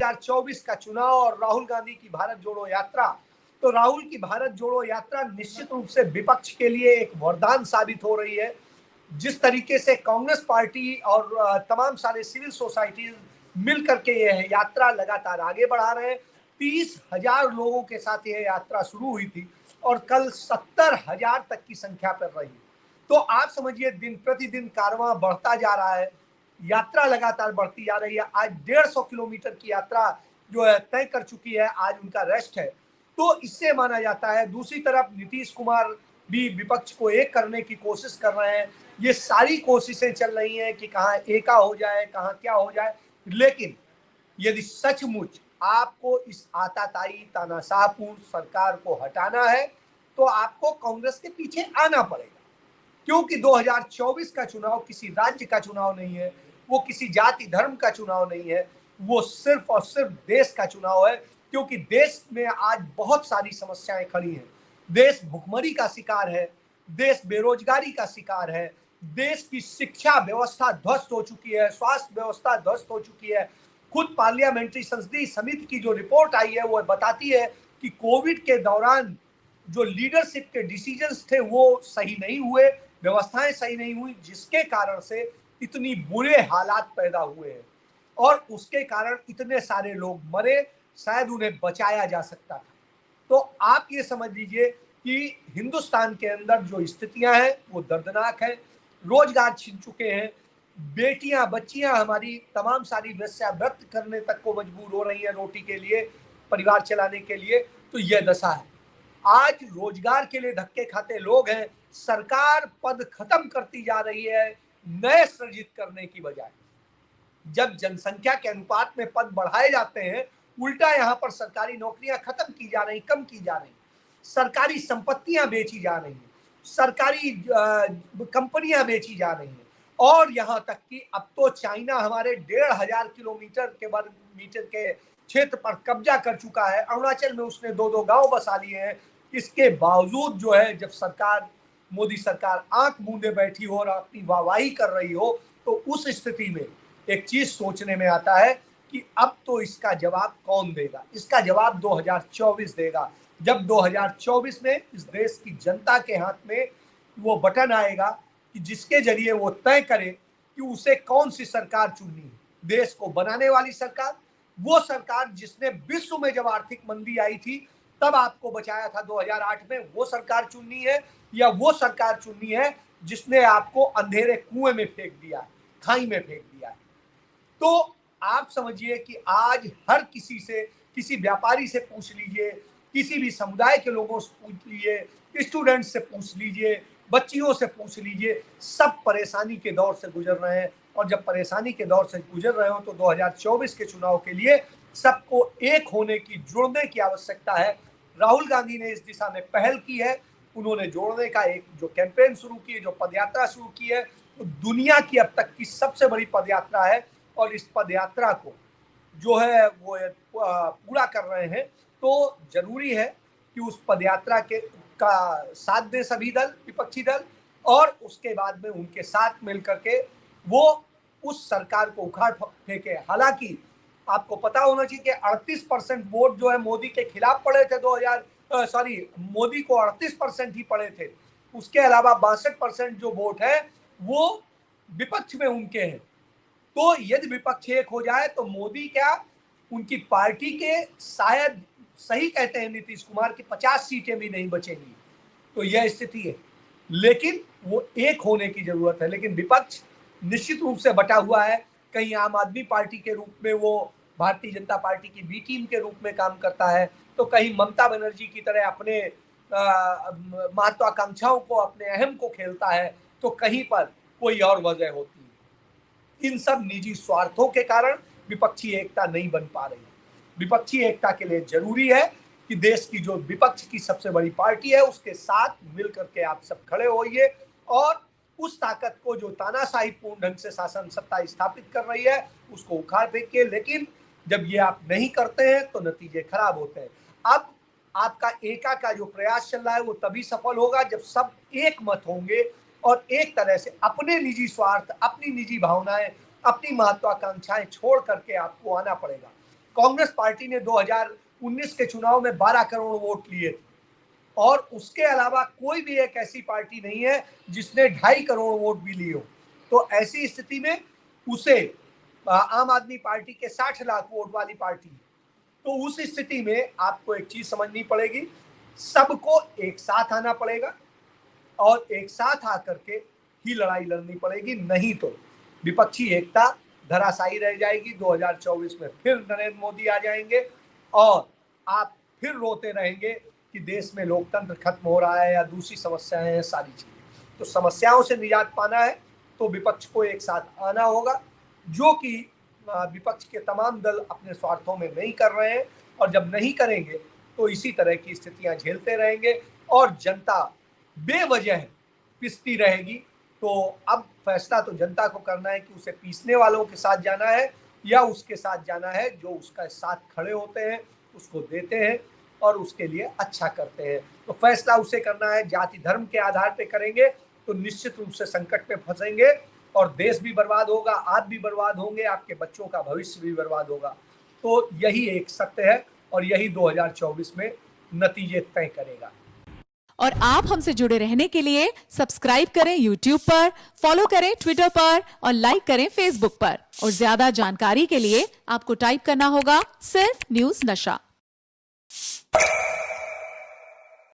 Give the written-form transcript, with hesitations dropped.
2024 का चुनाव और राहुल गांधी की भारत जोड़ो यात्रा, तो राहुल की भारत जोड़ो यात्रा निश्चित रूप से विपक्ष के लिए एक वरदान साबित हो रही है। जिस तरीके से कांग्रेस पार्टी और तमाम सारे सिविल सोसाइटी मिल करके यह यात्रा लगातार आगे बढ़ा रहे हैं। 30,000 लोगों के साथ यह यात्रा शुरू हुई थी और कल 70,000 तक की संख्या पर रही। तो आप समझिए दिन प्रतिदिन कारवां बढ़ता जा रहा है, यात्रा लगातार बढ़ती जा रही है। आज 150 किलोमीटर की यात्रा जो है तय कर चुकी है, आज उनका रेस्ट है। तो इससे माना जाता है। दूसरी तरफ नीतीश कुमार भी विपक्ष को एक करने की कोशिश कर रहे हैं। ये सारी कोशिशें चल रही हैं कि कहाँ एका हो जाए, कहाँ क्या हो जाए। लेकिन यदि सचमुच आपको इस आताताई तानाशाहपूर्ण सरकार को हटाना है तो आपको कांग्रेस के पीछे आना पड़ेगा, क्योंकि 2024 का चुनाव किसी राज्य का चुनाव नहीं है, वो किसी जाति धर्म का चुनाव नहीं है, वो सिर्फ और सिर्फ देश का चुनाव है। क्योंकि देश में आज बहुत सारी समस्याएं खड़ी हैं। देश भुखमरी का शिकार है, देश बेरोजगारी का शिकार है, देश की शिक्षा व्यवस्था ध्वस्त हो चुकी है, स्वास्थ्य व्यवस्था ध्वस्त हो चुकी है। खुद पार्लियामेंट्री संसदीय समिति की जो रिपोर्ट आई है वो बताती है कि कोविड के दौरान जो लीडरशिप के डिसीजंस थे वो सही नहीं हुए, व्यवस्थाएं सही नहीं हुई, जिसके कारण से इतनी बुरे हालात पैदा हुए हैं और उसके कारण इतने सारे लोग मरे। शायद उन्हें बचाया जा सकता था। तो आप ये समझ लीजिए कि हिंदुस्तान के अंदर जो स्थितियां हैं वो दर्दनाक है। रोजगार छिन चुके हैं, बेटियां बच्चियां हमारी तमाम सारी वेश्यावृत्ति करने तक को मजबूर हो रही हैं रोटी के लिए, परिवार चलाने के लिए। तो यह दशा है। आज रोजगार के लिए धक्के खाते लोग हैं। सरकार पद खत्म करती जा रही है नए सृजित करने की बजाय। जब जनसंख्या के अनुपात में पद बढ़ाए जाते हैं, उल्टा यहां पर सरकारी नौकरियां खत्म की जा रही, कम की जा रही, सरकारी संपत्तियां बेची जा रही हैं, सरकारी कंपनियां बेची जा रही हैं। और यहां तक कि अब तो चाइना हमारे 1,500 किलोमीटर के वर्ग मीटर के क्षेत्र पर कब्जा कर चुका है। अरुणाचल में उसने 2-2 गांव बसा लिए हैं। इसके बावजूद जो है, जब सरकार, मोदी सरकार आंख मूंदे बैठी हो और अपनी वाहवाही कर रही हो, तो उस स्थिति में एक चीज सोचने में आता है कि अब तो इसका जवाब कौन देगा। इसका जवाब 2024 देगा, जब 2024 में इस देश की जनता के हाथ में वो बटन आएगा कि जिसके जरिए वो तय करे कि उसे कौन सी सरकार चुननी है। देश को बनाने वाली सरकार, वो सरकार जिसने विश्व में जब आर्थिक मंदी आई थी तब आपको बचाया था 2008 में, वो सरकार चुननी है, या वो सरकार चुननी है जिसने आपको अंधेरे कुएं में फेंक दिया है, खाई में फेंक दिया है। तो आप समझिए कि आज हर किसी से, किसी व्यापारी से पूछ लीजिए, किसी भी समुदाय के लोगों से पूछ लीजिए, स्टूडेंट से पूछ लीजिए, बच्चियों से पूछ लीजिए, सब परेशानी के दौर से गुजर रहे हैं। और जब परेशानी के दौर से गुजर रहे हो तो 2024 के चुनाव के लिए सबको एक होने की, जुड़ने की आवश्यकता है। राहुल गांधी ने इस दिशा में पहल की है। उन्होंने जोड़ने का एक जो कैंपेन शुरू की है, जो पदयात्रा शुरू की है, वो दुनिया की अब तक की सबसे बड़ी पदयात्रा है। और इस पदयात्रा को जो है वो पूरा कर रहे हैं। तो जरूरी है कि उस पदयात्रा के का साथ दें सभी दल, विपक्षी दल, और उसके बाद में उनके साथ मिलकर के वो उस सरकार को उखाड़ फेंके। हालांकि आपको पता होना चाहिए कि 38% वोट जो है मोदी के खिलाफ पड़े थे। मोदी को 38% ही पड़े थे। उसके अलावा 62% जो वोट है वो विपक्ष में उनके हैं। तो यदि विपक्ष एक हो जाए तो मोदी क्या, उनकी पार्टी के शायद, सही कहते हैं नीतीश कुमार की, 50 सीटें भी नहीं बचेंगी। तो यह स्थिति है। लेकिन वो एक होने की जरूरत है। लेकिन विपक्ष निश्चित रूप से बटा हुआ है। कहीं आम आदमी पार्टी के रूप में वो भारतीय जनता पार्टी की बी टीम के रूप में काम करता है, तो कहीं ममता बनर्जी की तरह अपने महत्वाकांक्षाओं को, अपने अहम को खेलता है, तो कहीं पर कोई और वजह होती है। इन सब निजी स्वार्थों के कारण विपक्षी एकता नहीं बन पा रही है। विपक्षी एकता के लिए जरूरी है कि देश की जो विपक्ष की सबसे बड़ी पार्टी है उसके साथ मिलकर के आप सब खड़े होइए और उस ताकत को जो तानाशाही पूर्ण ढंग से शासन सत्ता स्थापित कर रही है उसको उखाड़ फेंकिए। लेकिन जब ये आप नहीं करते हैं तो नतीजे खराब होते हैं। अब आपका एका का जो प्रयास चल रहा है वो तभी सफल होगा जब सब एक मत होंगे और एक तरह से अपने निजी स्वार्थ, अपनी निजी भावनाएं, अपनी महत्वाकांक्षाएं छोड़ करके आपको आना पड़ेगा। कांग्रेस पार्टी ने 2019 के चुनाव में 12 करोड़ वोट लिए थे और उसके अलावा कोई भी एक ऐसी पार्टी नहीं है जिसने 2.5 करोड़ वोट भी लिए हो। तो ऐसी स्थिति में उसे आम आदमी पार्टी के 60 लाख वोट वाली पार्टी, तो उस स्थिति में आपको एक चीज समझनी पड़ेगी, सबको एक साथ आना पड़ेगा और एक साथ आकर के ही लड़ाई लड़नी पड़ेगी, नहीं तो विपक्षी एकता धराशायी रह जाएगी। 2024 में फिर नरेंद्र मोदी आ जाएंगे और आप फिर रोते रहेंगे कि देश में लोकतंत्र खत्म हो रहा है या दूसरी समस्याएं हैं, सारी चीजें। तो समस्याओं से निजात पाना है तो विपक्ष को एक साथ आना होगा, जो कि विपक्ष के तमाम दल अपने स्वार्थों में नहीं कर रहे हैं, और जब नहीं करेंगे तो इसी तरह की स्थितियां झेलते रहेंगे और जनता बेवजह पिसती रहेगी। तो अब फैसला तो जनता को करना है कि उसे पीसने वालों के साथ जाना है या उसके साथ जाना है जो उसका साथ खड़े होते हैं, उसको देते हैं और उसके लिए अच्छा करते हैं। तो फैसला उसे करना है। जाति धर्म के आधार पे करेंगे तो निश्चित रूप से संकट में फंसेंगे और देश भी बर्बाद होगा, आप भी बर्बाद होंगे, आपके बच्चों का भविष्य भी बर्बाद होगा। तो यही एक सत्य है और यही 2024 में नतीजे तय करेगा। और आप हमसे जुड़े रहने के लिए सब्सक्राइब करें YouTube पर, फॉलो करें Twitter पर और लाइक करें Facebook पर। और ज्यादा जानकारी के लिए आपको टाइप करना होगा सिर्फ न्यूज़ नशा।